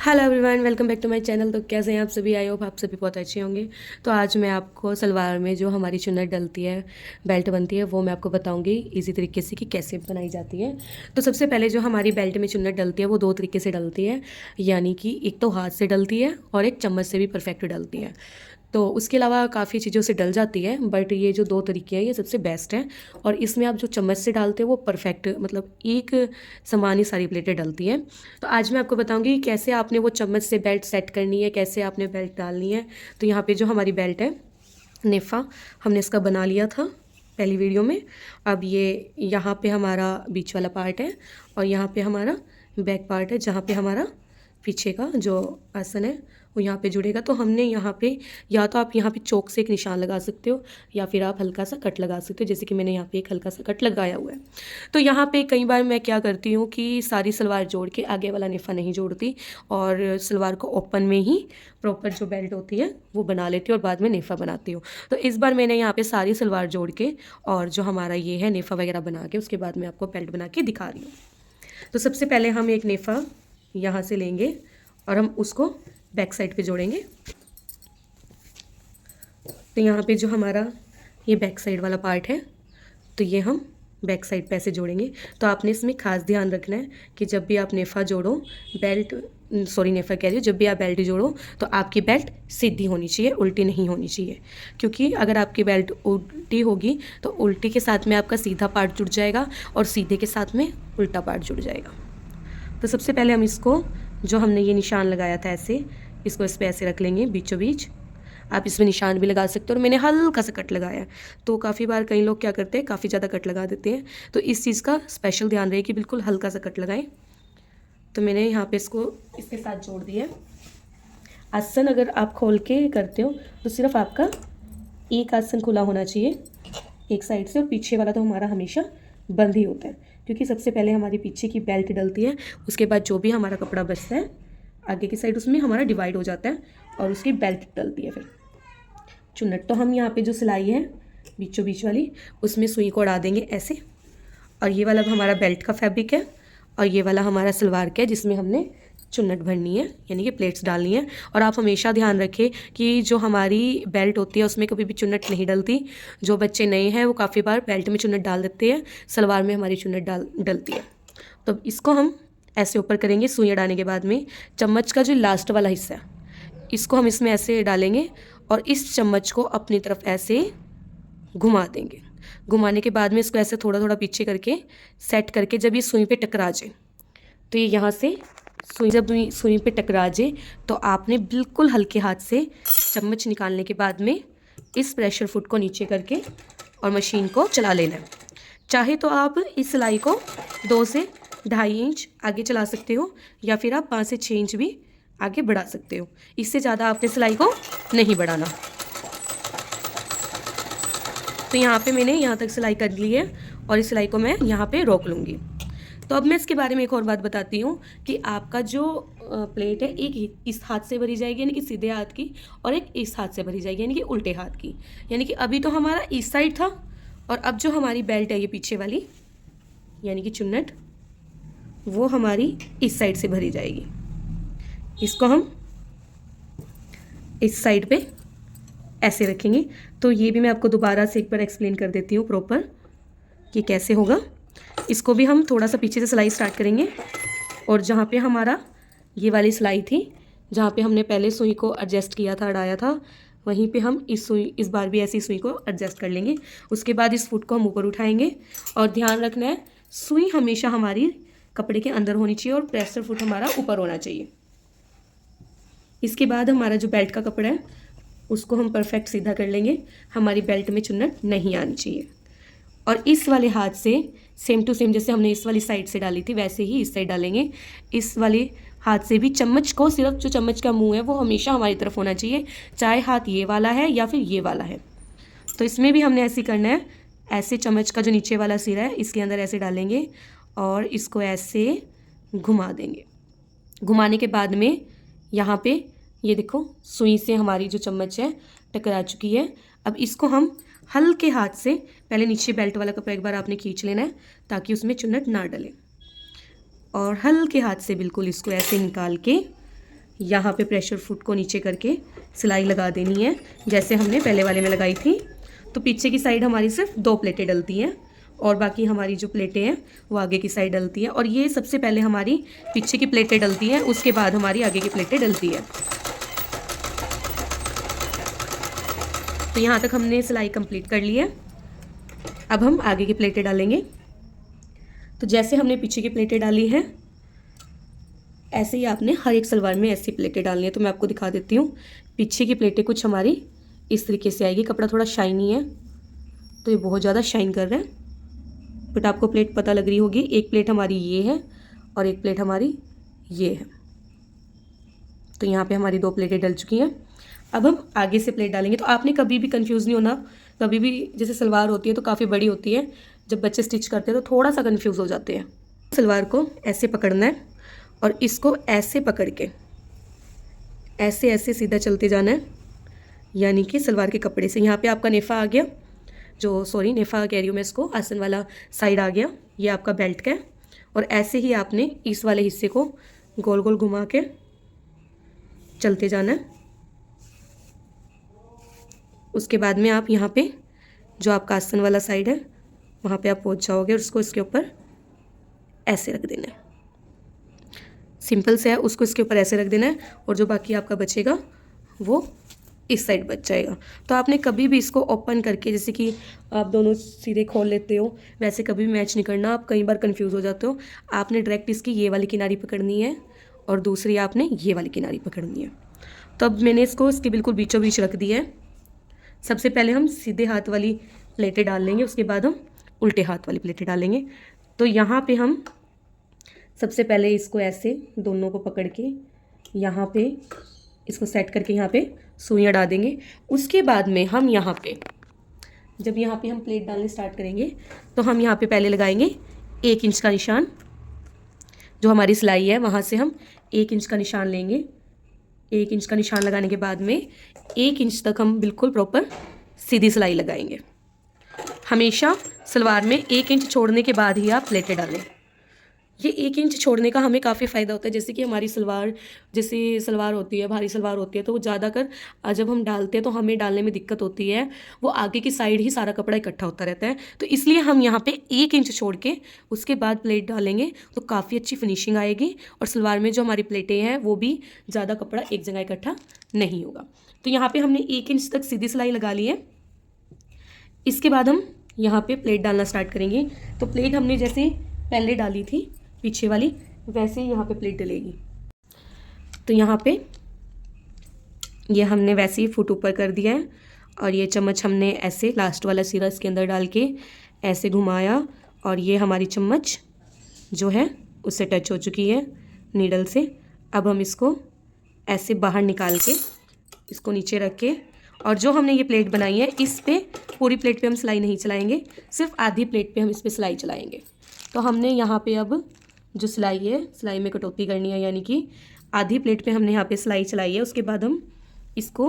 Hello everyone, welcome back to my channel. तो कैसे हैं आप सभी? आई होप आप सभी बहुत अच्छे होंगे। तो आज मैं आपको सलवार में जो हमारी चुन्नट डलती है, बेल्ट बनती है, वो मैं आपको बताऊंगी इजी तरीके से कि कैसे बनाई जाती है। तो सबसे पहले जो हमारी बेल्ट में चुन्नट डलती है वो दो तरीके से डलती है, यानी कि एक तो हाथ से डलती है और एक चम्मच से भी परफेक्ट डलती है। तो उसके अलावा काफ़ी चीज़ों से डल जाती है, बट ये जो दो तरीके हैं ये सबसे बेस्ट हैं। और इसमें आप जो चम्मच से डालते हैं वो परफेक्ट, मतलब एक समान ही सारी प्लेटें डलती हैं। तो आज मैं आपको बताऊंगी कैसे आपने वो चम्मच से बेल्ट सेट करनी है, कैसे आपने बेल्ट डालनी है। तो यहाँ पे जो हमारी बेल्ट है नेफा, हमने इसका बना लिया था पहली वीडियो में। अब ये यहाँ पे हमारा बीच वाला पार्ट है और यहाँ पे हमारा बैक पार्ट है, जहाँ पे हमारा पीछे का जो आसन है वो यहाँ पे जुड़ेगा। तो हमने यहाँ पे, या तो आप यहाँ पे चौक से एक निशान लगा सकते हो या फिर आप हल्का सा कट लगा सकते हो, जैसे कि मैंने यहाँ पे एक हल्का सा कट लगाया हुआ है। तो यहाँ पे कई बार मैं क्या करती हूँ कि सारी सलवार जोड़ के आगे वाला नेफा नहीं जोड़ती और सलवार को ओपन में ही प्रॉपर जो बेल्ट होती है वो बना लेती हूँ और बाद में नेफा बनाती हूँ। तो इस बार मैंने यहाँ पे सारी सलवार जोड़ के और जो हमारा ये है नेफा वगैरह बना के उसके बाद मैं आपको बेल्ट बना के दिखा रही हूँ। तो सबसे पहले हम एक नेफा यहाँ से लेंगे और हम उसको बैक साइड पे जोड़ेंगे। तो यहाँ पे जो हमारा ये बैक साइड वाला पार्ट है, तो ये हम बैक साइड पे ऐसे जोड़ेंगे। तो आपने इसमें खास ध्यान रखना है कि जब भी आप नेफा जोड़ो, बेल्ट, सॉरी नेफा कह रही हूँ, जब भी आप बेल्ट जोड़ो तो आपकी बेल्ट सीधी होनी चाहिए, उल्टी नहीं होनी चाहिए। क्योंकि अगर आपकी बेल्ट उल्टी होगी तो उल्टी के साथ में आपका सीधा पार्ट जुड़ जाएगा और सीधे के साथ में उल्टा पार्ट जुड़ जाएगा। तो सबसे पहले हम इसको, जो हमने ये निशान लगाया था ऐसे, इसको इस पर ऐसे रख लेंगे बीचों बीच। आप इसमें निशान भी लगा सकते हो और मैंने हल्का सा कट लगाया है। तो काफ़ी बार कई लोग क्या करते हैं, काफ़ी ज़्यादा कट लगा देते हैं, तो इस चीज़ का स्पेशल ध्यान रहे कि बिल्कुल हल्का सा कट लगाएं। तो मैंने यहाँ पे इसको इसके साथ जोड़ दिया। आसन अगर आप खोल के करते हो तो सिर्फ आपका एक आसन खुला होना चाहिए एक साइड से, और पीछे वाला तो हमारा हमेशा बंद ही होता है, क्योंकि सबसे पहले हमारी पीछे की बेल्ट डलती है, उसके बाद जो भी हमारा कपड़ा बचता है आगे की साइड उसमें हमारा डिवाइड हो जाता है और उसकी बेल्ट डलती है फिर चुन्नट। तो हम यहाँ पे जो सिलाई है बीचों बीच वाली, उसमें सुई को अड़ा देंगे ऐसे। और ये वाला हमारा बेल्ट का फैब्रिक है और ये वाला हमारा सलवार का है, जिसमें हमने चुन्नट भरनी है, यानी कि प्लेट्स डालनी है। और आप हमेशा ध्यान रखें कि जो हमारी बेल्ट होती है उसमें कभी भी चुन्नट नहीं डलती। जो बच्चे नए हैं वो काफ़ी बार बेल्ट में चुन्नट डाल देते हैं, सलवार में हमारी चुन्नट डलती है। तो इसको हम ऐसे ऊपर करेंगे। सुई अड़ाने के बाद में चम्मच का जो लास्ट वाला हिस्सा है इसको हम इसमें ऐसे डालेंगे और इस चम्मच को अपनी तरफ ऐसे घुमा देंगे। घुमाने के बाद में इसको ऐसे थोड़ा थोड़ा पीछे करके सेट करके, जब ये सुई पे टकरा जाए तो ये यहाँ से जब सुई पे टकरा जाए तो आपने बिल्कुल हल्के हाथ से चम्मच निकालने के बाद में इस प्रेशर फुट को नीचे करके और मशीन को चला लेना है। चाहे तो आप इस सिलाई को 2 से 2.5 इंच आगे चला सकते हो या फिर आप 5 से 6 इंच भी आगे बढ़ा सकते हो। इससे ज़्यादा आपने सिलाई को नहीं बढ़ाना। तो यहाँ पे मैंने यहाँ तक सिलाई कर ली है और इस सिलाई को मैं यहाँ पे रोक लूँगी। तो अब मैं इसके बारे में एक और बात बताती हूँ कि आपका जो प्लेट है, एक इस हाथ से भरी जाएगी यानी कि सीधे हाथ की, और एक इस हाथ से भरी जाएगी यानी कि उल्टे हाथ की। यानी कि अभी तो हमारा इस साइड था और अब जो हमारी बेल्ट है ये पीछे वाली, यानी कि चुन्नट, वो हमारी इस साइड से भरी जाएगी। इसको हम इस साइड पे ऐसे रखेंगे। तो ये भी मैं आपको दोबारा से एक बार एक्सप्लेन कर देती हूँ प्रॉपर कि कैसे होगा। इसको भी हम थोड़ा सा पीछे से सिलाई स्टार्ट करेंगे और जहाँ पे हमारा ये वाली सिलाई थी, जहाँ पे हमने पहले सुई को एडजस्ट किया था, अड़ाया था, वहीं पे हम इस बार भी ऐसी सुई को एडजस्ट कर लेंगे। उसके बाद इस फुट को हम ऊपर उठाएंगे और ध्यान रखना है सुई हमेशा हमारी कपड़े के अंदर होनी चाहिए और प्रेशर फुट हमारा ऊपर होना चाहिए। इसके बाद हमारा जो बेल्ट का कपड़ा है उसको हम परफेक्ट सीधा कर लेंगे। हमारी बेल्ट में चुन्नट नहीं आनी चाहिए। और इस वाले हाथ से सेम टू सेम जैसे हमने इस वाली साइड से डाली थी वैसे ही इस साइड डालेंगे। इस वाले हाथ से भी चम्मच को, सिर्फ जो चम्मच का मुंह है वो हमेशा हमारी तरफ होना चाहिए, चाहे हाथ ये वाला है या फिर ये वाला है। तो इसमें भी हमने ऐसे करना है। ऐसे चम्मच का जो नीचे वाला सिरा है इसके अंदर ऐसे डालेंगे और इसको ऐसे घुमा देंगे। घुमाने के बाद में यहाँ पे ये देखो सुई से हमारी जो चम्मच है टकरा चुकी है। अब इसको हम हल्के हाथ से, पहले नीचे बेल्ट वाला कपड़ा एक बार आपने खींच लेना है ताकि उसमें चुन्नट ना डले, और हल्के हाथ से बिल्कुल इसको ऐसे निकाल के यहाँ पे प्रेशर फुट को नीचे करके सिलाई लगा देनी है, जैसे हमने पहले वाले में लगाई थी। तो पीछे की साइड हमारी सिर्फ 2 प्लेटें डलती हैं और बाकी हमारी जो प्लेटें हैं वो आगे की साइड डलती है। और ये सबसे पहले हमारी पीछे की प्लेटें डलती हैं, उसके बाद हमारी आगे की प्लेटें डलती है। तो यहाँ तक हमने सिलाई कंप्लीट कर ली है। अब हम आगे की प्लेटें डालेंगे। तो जैसे हमने पीछे की प्लेटें डाली हैं, ऐसे ही आपने हर एक सलवार में ऐसी प्लेटें डालनी है। तो मैं आपको दिखा देती हूँ। पीछे की प्लेटें कुछ हमारी इस तरीके से आएगी। कपड़ा थोड़ा शाइनी है, तो ये बहुत ज़्यादा शाइन कर रहा है, बट आपको प्लेट पता लग रही होगी। एक प्लेट हमारी ये है और एक प्लेट हमारी ये है। तो यहाँ पे हमारी 2 प्लेटें डल चुकी हैं। अब हम आगे से प्लेट डालेंगे। तो आपने कभी भी कंफ्यूज नहीं होना। कभी भी जैसे सलवार होती है तो काफ़ी बड़ी होती है, जब बच्चे स्टिच करते हैं तो थोड़ा सा कंफ्यूज हो जाते हैं। सलवार को ऐसे पकड़ना है और इसको ऐसे पकड़ के ऐसे ऐसे सीधा चलते जाना है, यानी कि सलवार के कपड़े से। यहाँ पे आपका नेफा आ गया, नेफा कह रही हूँ मैं इसको, आसन वाला साइड आ गया। ये आपका बेल्ट का है। और ऐसे ही आपने इस वाले हिस्से को गोल गोल घुमा के चलते जाना है। उसके बाद में आप यहाँ पे जो आपका आसन वाला साइड है वहाँ पे आप पहुँच जाओगे और उसको इसके ऊपर ऐसे रख देना है। सिंपल से है, उसको इसके ऊपर ऐसे रख देना है और जो बाकी आपका बचेगा वो इस साइड बच जाएगा। तो आपने कभी भी इसको ओपन करके, जैसे कि आप दोनों सीधे खोल लेते हो, वैसे कभी भी मैच नहीं करना। आप कई बार कंफ्यूज हो जाते हो। आपने डायरेक्ट इसकी ये वाली किनारी पकड़नी है और दूसरी आपने ये वाली किनारी पकड़नी है। तो अब मैंने इसको इसके बिल्कुल बीचों बीच रख दिया है। सबसे पहले हम सीधे हाथ वाली प्लेटें डाल लेंगे, उसके बाद हम उल्टे हाथ वाली प्लेटें डालेंगे। तो यहाँ पे हम सबसे पहले इसको ऐसे दोनों को पकड़ के यहाँ पे इसको सेट करके यहाँ पे सुइयाँ डाल देंगे। उसके बाद में हम यहाँ पे जब यहाँ पे हम प्लेट डालने स्टार्ट करेंगे तो हम यहाँ पे पहले लगाएंगे 1 इंच का निशान। जो हमारी सिलाई है वहाँ से हम 1 इंच का निशान लेंगे। 1 इंच का निशान लगाने के बाद में 1 इंच तक हम बिल्कुल प्रॉपर सीधी सिलाई लगाएंगे। हमेशा सलवार में 1 इंच छोड़ने के बाद ही आप प्लेटें डालें। ये 1 इंच छोड़ने का हमें काफ़ी फ़ायदा होता है। जैसे कि हमारी सलवार, जैसे सलवार होती है, भारी सलवार होती है, तो वो ज़्यादातर जब हम डालते हैं तो हमें डालने में दिक्कत होती है। वो आगे की साइड ही सारा कपड़ा इकट्ठा होता रहता है। तो इसलिए हम यहाँ पे 1 इंच छोड़ के उसके बाद प्लेट डालेंगे तो काफ़ी अच्छी फिनिशिंग आएगी और सलवार में जो हमारी प्लेटें हैं वो भी ज़्यादा कपड़ा एक जगह इकट्ठा नहीं होगा। तो यहाँ पर हमने 1 इंच तक सीधी सिलाई लगा ली है। इसके बाद हम यहाँ पर प्लेट डालना स्टार्ट करेंगे। तो प्लेट हमने जैसे पहले डाली थी पीछे वाली, वैसे ही यहाँ पे प्लेट डलेगी। तो यहाँ पे ये हमने वैसे ही फुट ऊपर कर दिया है और ये चम्मच हमने ऐसे लास्ट वाला सिरा इसके अंदर डाल के ऐसे घुमाया और ये हमारी चम्मच जो है उससे टच हो चुकी है नीडल से। अब हम इसको ऐसे बाहर निकाल के इसको नीचे रख के, और जो हमने ये प्लेट बनाई है इस पे पूरी प्लेट पे हम सिलाई नहीं चलाएंगे, सिर्फ आधी प्लेट पे हम इस पे सिलाई चलाएंगे। तो हमने यहाँ पे अब जो सिलाई है, सिलाई में कटौती करनी है, यानी कि आधी प्लेट पे हमने यहाँ पे सिलाई चलाई है। उसके बाद हम इसको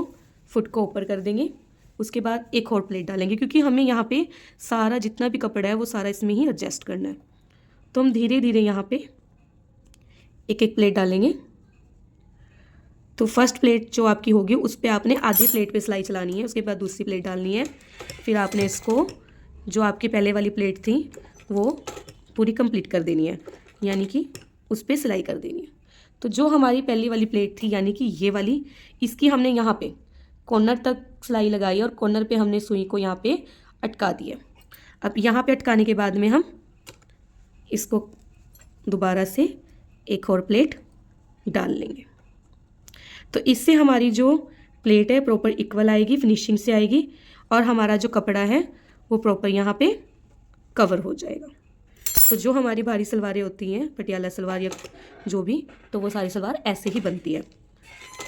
फुट को ऊपर कर देंगे। उसके बाद एक और प्लेट डालेंगे, क्योंकि हमें यहाँ पे सारा जितना भी कपड़ा है वो सारा इसमें ही एडजस्ट करना है। तो हम धीरे धीरे यहाँ पे एक एक प्लेट डालेंगे। तो फर्स्ट प्लेट जो आपकी होगी उस पर आपने आधी प्लेट पे सिलाई चलानी है, उसके बाद दूसरी प्लेट डालनी है। फिर आपने इसको जो आपकी पहले वाली प्लेट थी वो पूरी कंप्लीट कर देनी है, यानी कि उस पर सिलाई कर देनी है। तो जो हमारी पहली वाली प्लेट थी यानी कि ये वाली, इसकी हमने यहाँ पे कॉर्नर तक सिलाई लगाई और कॉर्नर पे हमने सुई को यहाँ पे अटका दिया। अब यहाँ पे अटकाने के बाद में हम इसको दोबारा से एक और प्लेट डाल लेंगे। तो इससे हमारी जो प्लेट है प्रॉपर इक्वल आएगी, फिनिशिंग से आएगी और हमारा जो कपड़ा है वो प्रॉपर यहाँ पे कवर हो जाएगा। तो जो हमारी भारी सलवारें होती हैं, पटियाला सलवार या जो भी, तो वो सारी सलवार ऐसे ही बनती है।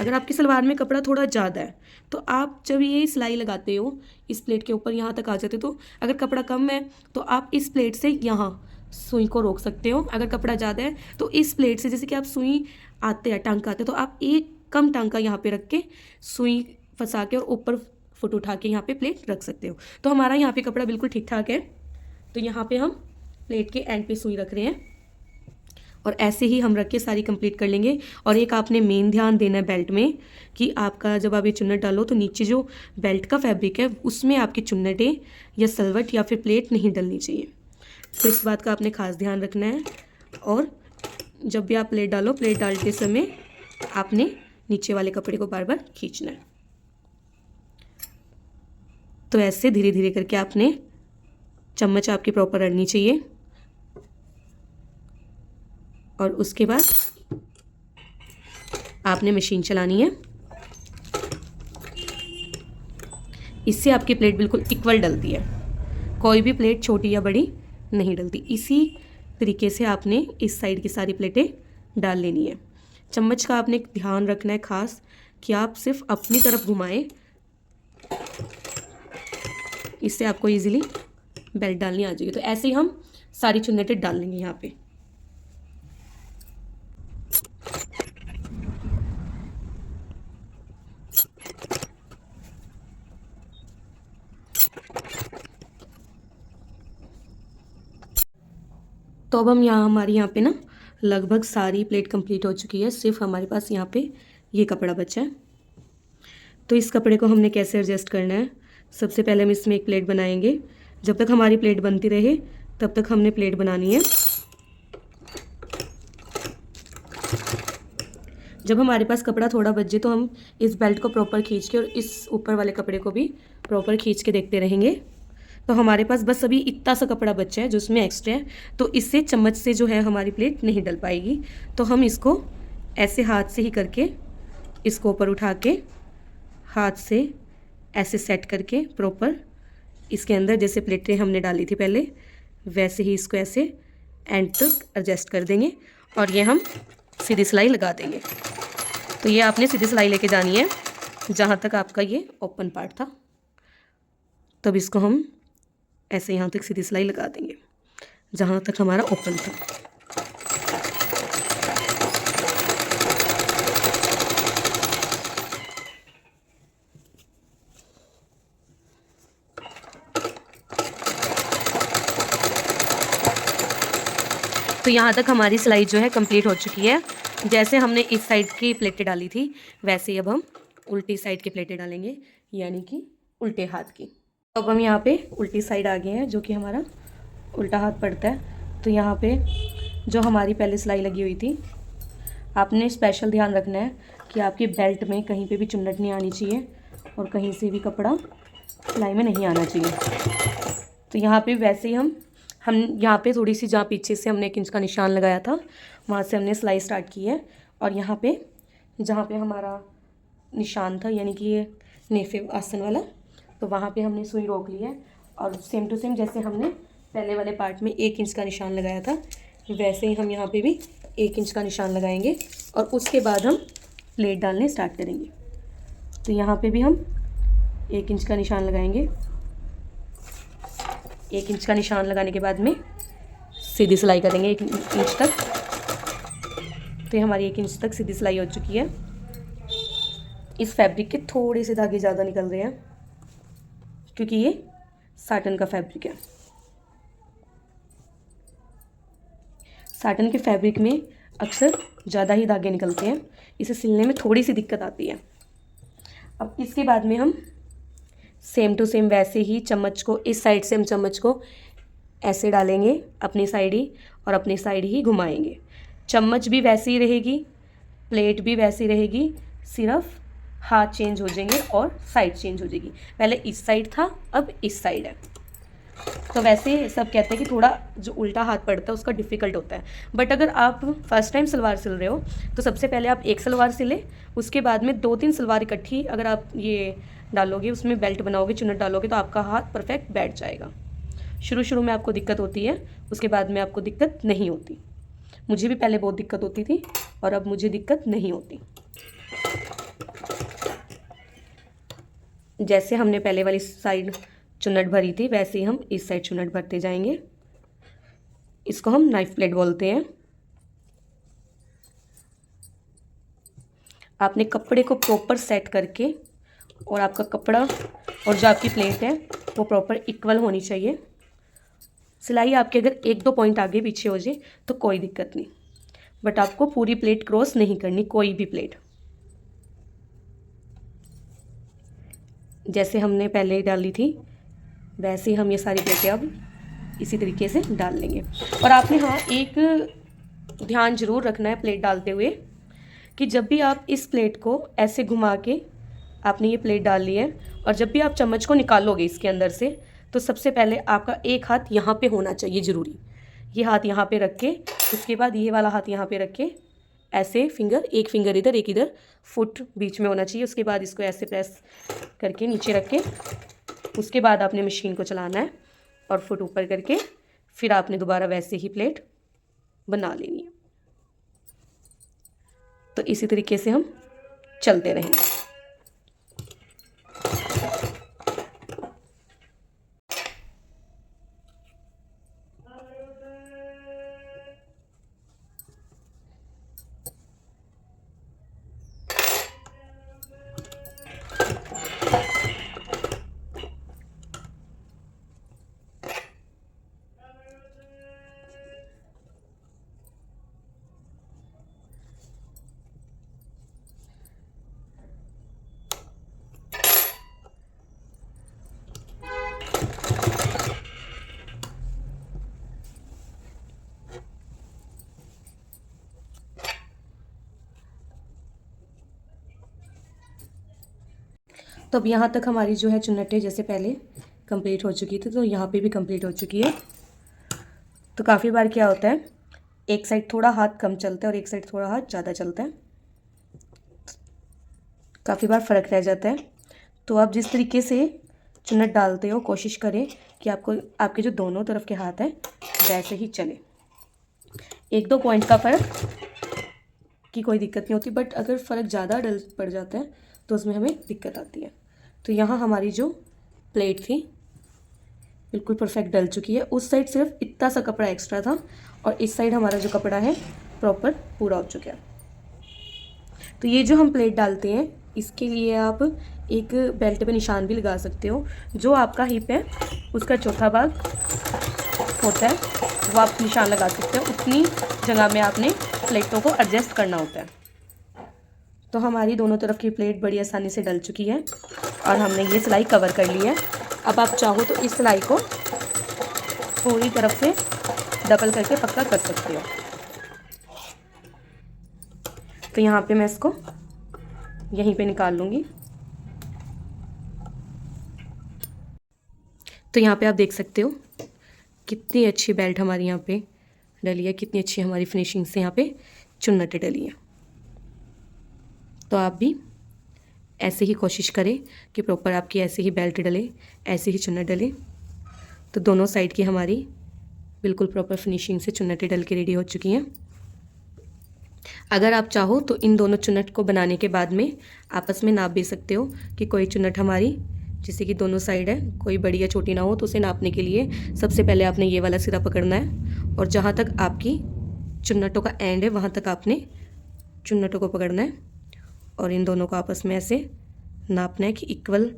अगर आपकी सलवार में कपड़ा थोड़ा ज़्यादा है तो आप जब ये सिलाई लगाते हो इस प्लेट के ऊपर यहाँ तक आ जाते हो, तो अगर कपड़ा कम है तो आप इस प्लेट से यहाँ सुई को रोक सकते हो। अगर कपड़ा ज़्यादा है तो इस प्लेट से, जैसे कि आप सुई आते हैं टांका आते हैं, तो आप एक कम टांका यहाँ पे रख के सुई फंसा के और ऊपर फुट उठा के यहाँ पे प्लेट रख सकते हो। तो हमारा यहाँ पे कपड़ा बिल्कुल ठीक ठाक है। तो यहाँ पे हम प्लेट के एंड पे सुई रख रहे हैं और ऐसे ही हम रख के सारी कंप्लीट कर लेंगे। और एक आपने मेन ध्यान देना है बेल्ट में कि आपका जब आप ये चुन्नट डालो तो नीचे जो बेल्ट का फैब्रिक है उसमें आपकी चुन्नटें या सलवट या फिर प्लेट नहीं डलनी चाहिए। तो इस बात का आपने खास ध्यान रखना है। और जब भी आप प्लेट डालो, प्लेट डालते समय आपने नीचे वाले कपड़े को बार बार खींचना है। तो ऐसे धीरे धीरे करके आपने चम्मच आपकी प्रॉपर अड़नी चाहिए। और उसके बाद आपने मशीन चलानी है। इससे आपकी प्लेट बिल्कुल इक्वल डलती है, कोई भी प्लेट छोटी या बड़ी नहीं डलती। इसी तरीके से आपने इस साइड की सारी प्लेटें डाल लेनी है। चम्मच का आपने ध्यान रखना है खास कि आप सिर्फ अपनी तरफ घुमाएं, इससे आपको इजीली बेल्ट डालनी आ जाएगी। तो ऐसे ही हम सारी चुन्नटें डाल लेंगे यहाँ पे। तो अब हम हमारे यहाँ पे ना लगभग सारी प्लेट कंप्लीट हो चुकी है। सिर्फ हमारे पास यहाँ पे ये कपड़ा बचा है। तो इस कपड़े को हमने कैसे एडजस्ट करना है, सबसे पहले हम इसमें एक प्लेट बनाएंगे। जब तक हमारी प्लेट बनती रहे तब तक हमने प्लेट बनानी है। जब हमारे पास कपड़ा थोड़ा बच जाए तो हम इस बेल्ट को प्रॉपर खींच के और इस ऊपर वाले कपड़े को भी प्रॉपर खींच के देखते रहेंगे। तो हमारे पास बस अभी इतना सा कपड़ा बचा है जो उसमें एक्स्ट्रा है, तो इससे चम्मच से जो है हमारी प्लेट नहीं डल पाएगी। तो हम इसको ऐसे हाथ से ही करके इसको ऊपर उठा के हाथ से ऐसे सेट करके प्रॉपर इसके अंदर जैसे प्लेटें हमने डाली थी पहले वैसे ही इसको ऐसे एंड तक एडजस्ट कर देंगे और ये हम सीधी सिलाई लगा देंगे। तो ये आपने सीधी सिलाई लेके जानी है जहाँ तक आपका ये ओपन पार्ट था, तब इसको हम ऐसे यहाँ तक सीधी सिलाई लगा देंगे जहाँ तक हमारा ओपन था। तो यहाँ तक हमारी सिलाई जो है कंप्लीट हो चुकी है। जैसे हमने इस साइड की प्लेटें डाली थी वैसे ही अब हम उल्टी साइड की प्लेटें डालेंगे, यानी कि उल्टे हाथ की। अब हम यहाँ पे उल्टी साइड आ गए हैं जो कि हमारा उल्टा हाथ पड़ता है। तो यहाँ पे जो हमारी पहले सिलाई लगी हुई थी, आपने स्पेशल ध्यान रखना है कि आपकी बेल्ट में कहीं पे भी चुन्नट नहीं आनी चाहिए और कहीं से भी कपड़ा सिलाई में नहीं आना चाहिए। तो यहाँ पे वैसे ही हम यहाँ पे थोड़ी सी जहाँ पीछे से हमने 1 इंच का निशान लगाया था वहाँ से हमने सिलाई स्टार्ट की है। और यहाँ पे जहाँ पे हमारा निशान था यानी कि ये नेफे आसन वाला, तो वहाँ पे हमने सुई रोक ली है। और सेम टू सेम जैसे हमने पहले वाले पार्ट में 1 इंच का निशान लगाया था वैसे ही हम यहाँ पे भी 1 इंच का निशान लगाएंगे और उसके बाद हम प्लेट डालने स्टार्ट करेंगे। तो यहाँ पे भी हम 1 इंच का निशान लगाएंगे। 1 इंच का निशान लगाने के बाद में सीधी सिलाई करेंगे 1 इंच तक। तो ये हमारी 1 इंच तक सीधी सिलाई हो चुकी है। इस फैब्रिक के थोड़े से धागे ज़्यादा निकल रहे हैं क्योंकि ये साटन का फैब्रिक है। साटन के फैब्रिक में अक्सर ज़्यादा ही धागे निकलते हैं, इसे सिलने में थोड़ी सी दिक्कत आती है। अब इसके बाद में हम सेम टू सेम वैसे ही चम्मच को इस साइड से हम चम्मच को ऐसे डालेंगे अपनी साइड ही और अपनी साइड ही घुमाएंगे। चम्मच भी वैसी ही रहेगी, प्लेट भी वैसी रहेगी, सिर्फ हाथ चेंज हो जाएंगे और साइड चेंज हो जाएगी। पहले इस साइड था, अब इस साइड है। तो वैसे सब कहते हैं कि थोड़ा जो उल्टा हाथ पड़ता है उसका डिफ़िकल्ट होता है, बट अगर आप फर्स्ट टाइम सलवार सिल रहे हो तो सबसे पहले आप एक सलवार सिले, उसके बाद में 2-3 सलवार इकट्ठी अगर आप ये डालोगे, उसमें बेल्ट बनाओगे, चुन्नट डालोगे तो आपका हाथ परफेक्ट बैठ जाएगा। शुरू में आपको दिक्कत होती है, उसके बाद में आपको दिक्कत नहीं होती। मुझे भी पहले बहुत दिक्कत होती थी और अब मुझे दिक्कत नहीं होती। जैसे हमने पहले वाली साइड चुन्नट भरी थी वैसे ही हम इस साइड चुन्नट भरते जाएंगे। इसको हम नाइफ प्लेट बोलते हैं। आपने कपड़े को प्रॉपर सेट करके और आपका कपड़ा और जो आपकी प्लेट है वो प्रॉपर इक्वल होनी चाहिए। सिलाई आपके अगर 1-2 पॉइंट आगे पीछे हो जाए तो कोई दिक्कत नहीं। बट आपको पूरी प्लेट क्रॉस नहीं करनी, कोई भी प्लेट। जैसे हमने पहले डाली थी वैसे ही हम ये सारी प्लेटें अब इसी तरीके से डाल लेंगे। और आपने हाँ एक ध्यान जरूर रखना है प्लेट डालते हुए कि जब भी आप इस प्लेट को ऐसे घुमा के आपने ये प्लेट डाल ली है और जब भी आप चम्मच को निकालोगे इसके अंदर से, तो सबसे पहले आपका एक हाथ यहाँ पे होना चाहिए ज़रूरी। ये हाथ यहाँ पे रख के, उसके बाद ये वाला हाथ यहाँ पे रख के ऐसे एक फिंगर इधर एक इधर, फुट बीच में होना चाहिए। उसके बाद इसको ऐसे प्रेस करके नीचे रख के उसके बाद आपने मशीन को चलाना है और फुट ऊपर करके फिर आपने दोबारा वैसे ही प्लेट बना लेनी है। तो इसी तरीके से हम चलते रहेंगे। तो अब यहाँ तक हमारी जो है चुन्नटें जैसे पहले कंप्लीट हो चुकी थी, तो यहाँ पे भी कंप्लीट हो चुकी है। तो काफ़ी बार क्या होता है, एक साइड थोड़ा हाथ कम चलता है और एक साइड थोड़ा हाथ ज़्यादा चलता है, काफ़ी बार फ़र्क रह जाता है। तो आप जिस तरीके से चुन्नट डालते हो कोशिश करें कि आपको आपके जो दोनों तरफ के हाथ हैं वैसे ही चले। 1-2 पॉइंट का फ़र्क की कोई दिक्कत नहीं होती, बट अगर फ़र्क ज़्यादा डल पड़ जाता है तो उसमें हमें दिक्कत आती है। तो यहाँ हमारी जो प्लेट थी बिल्कुल परफेक्ट डल चुकी है। उस साइड सिर्फ इतना सा कपड़ा एक्स्ट्रा था और इस साइड हमारा जो कपड़ा है प्रॉपर पूरा हो चुका है। तो ये जो हम प्लेट डालते हैं इसके लिए आप एक बेल्ट पे निशान भी लगा सकते हो। जो आपका हिप है उसका चौथा भाग होता है वो आप निशान लगा सकते हो, उतनी जगह में आपने प्लेटों को एडजस्ट करना होता है। तो हमारी दोनों तरफ की प्लेट बड़ी आसानी से डल चुकी है और हमने ये सिलाई कवर कर ली है। अब आप चाहो तो इस सिलाई को पूरी तरफ से डबल करके पक्का कर सकते हो। तो यहाँ पे मैं इसको यहीं पे निकाल लूँगी। तो यहाँ पे आप देख सकते हो कितनी अच्छी बेल्ट हमारी यहाँ पे डली है, कितनी अच्छी हमारी फिनिशिंग से यहाँ पे चुन्नटें डली हैं। तो आप भी ऐसे ही कोशिश करें कि प्रॉपर आपकी ऐसे ही बेल्ट डले, ऐसे ही चुन्नट डले। तो दोनों साइड की हमारी बिल्कुल प्रॉपर फिनिशिंग से चुन्नटें डल के रेडी हो चुकी हैं। अगर आप चाहो तो इन दोनों चुन्नट को बनाने के बाद में आपस में नाप भी सकते हो कि कोई चुन्नट हमारी जैसे कि दोनों साइड है कोई बड़ी या छोटी ना हो। तो उसे नापने के लिए सबसे पहले आपने ये वाला सिरा पकड़ना है और जहाँ तक आपकी चुन्नटों का एंड है वहाँ तक आपने चुन्नटों को पकड़ना है और इन दोनों को आपस में ऐसे नापना है कि इक्वल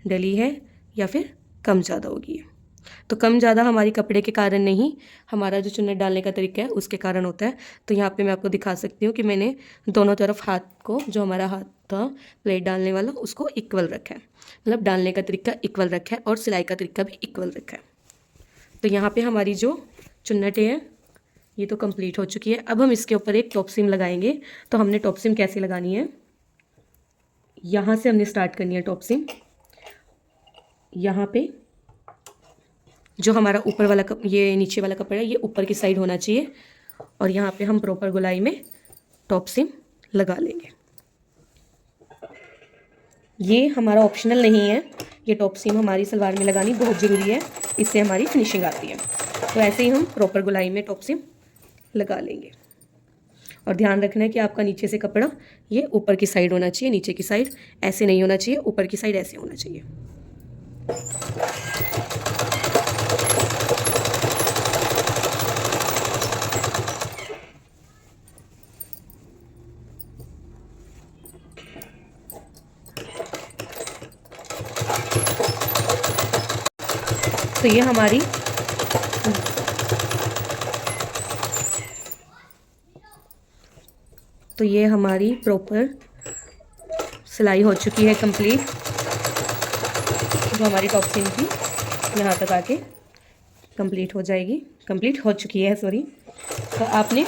डली है या फिर कम ज़्यादा होगी। तो कम ज़्यादा हमारी कपड़े के कारण नहीं, हमारा जो चुन्नट डालने का तरीका है उसके कारण होता है। तो यहाँ पे मैं आपको दिखा सकती हूँ कि मैंने दोनों तरफ हाथ को, जो हमारा हाथ था प्लेट डालने वाला, उसको इक्वल रखा है, मतलब डालने का तरीका इक्वल रखा है और सिलाई का तरीका भी इक्वल रखा है। तो यहाँ पर हमारी जो चुन्नटें हैं ये तो कंप्लीट हो चुकी है। अब हम इसके ऊपर एक टॉप सीम लगाएंगे। तो हमने टॉप सीम कैसे लगानी है, यहाँ से हमने स्टार्ट करनी है टॉप सीम। यहाँ पे जो हमारा ऊपर वाला ये नीचे वाला कपड़ा है ये ऊपर की साइड होना चाहिए और यहाँ पे हम प्रॉपर गोलाई में टॉप सीम लगा लेंगे। ये हमारा ऑप्शनल नहीं है, ये टॉप सीम हमारी सलवार में लगानी बहुत ज़रूरी है, इससे हमारी फिनिशिंग आती है। तो ऐसे ही हम प्रॉपर गोलाई में टॉप सीम लगा लेंगे और ध्यान रखना है कि आपका नीचे से कपड़ा ये ऊपर की साइड होना चाहिए, नीचे की साइड ऐसे नहीं होना चाहिए, ऊपर की साइड ऐसे होना चाहिए। तो ये हमारी तो ये हमारी प्रॉपर सिलाई हो चुकी है कंप्लीट, जो हमारी टॉप सीम थी यहाँ तक आके कंप्लीट हो जाएगी, कंप्लीट हो चुकी है सॉरी। तो आपने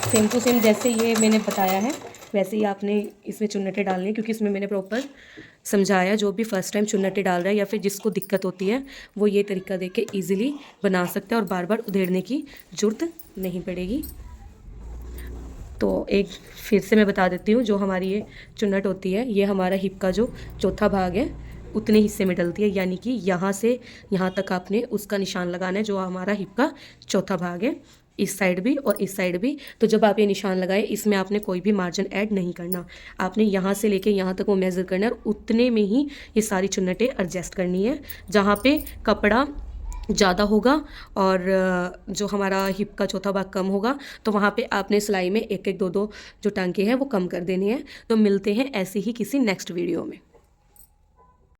सेम टू सेम जैसे ये मैंने बताया है वैसे ही आपने इसमें चुन्नटें डालनी है, क्योंकि इसमें मैंने प्रॉपर समझाया। जो भी फर्स्ट टाइम चुन्नटें डाल रहा है या फिर जिसको दिक्कत होती है वो ये तरीका देख के ईजिली बना सकता है और बार बार उधेड़ने की ज़रूरत नहीं पड़ेगी। तो एक फिर से मैं बता देती हूँ, जो हमारी ये चुन्नट होती है ये हमारा हिप का जो चौथा भाग है उतने हिस्से में डलती है, यानी कि यहाँ से यहाँ तक आपने उसका निशान लगाना है जो हमारा हिप का चौथा भाग है, इस साइड भी और इस साइड भी। तो जब आप ये निशान लगाए इसमें आपने कोई भी मार्जिन ऐड नहीं करना, आपने यहाँ से लेके यहाँ तक वो मेज़र करना है और उतने में ही ये सारी चुन्नटें एडजस्ट करनी है। जहाँ पे कपड़ा ज़्यादा होगा और जो हमारा हिप का चौथा भाग कम होगा तो वहाँ पे आपने सिलाई में एक एक दो दो जो टांके हैं वो कम कर देनी है। तो मिलते हैं ऐसे ही किसी नेक्स्ट वीडियो में।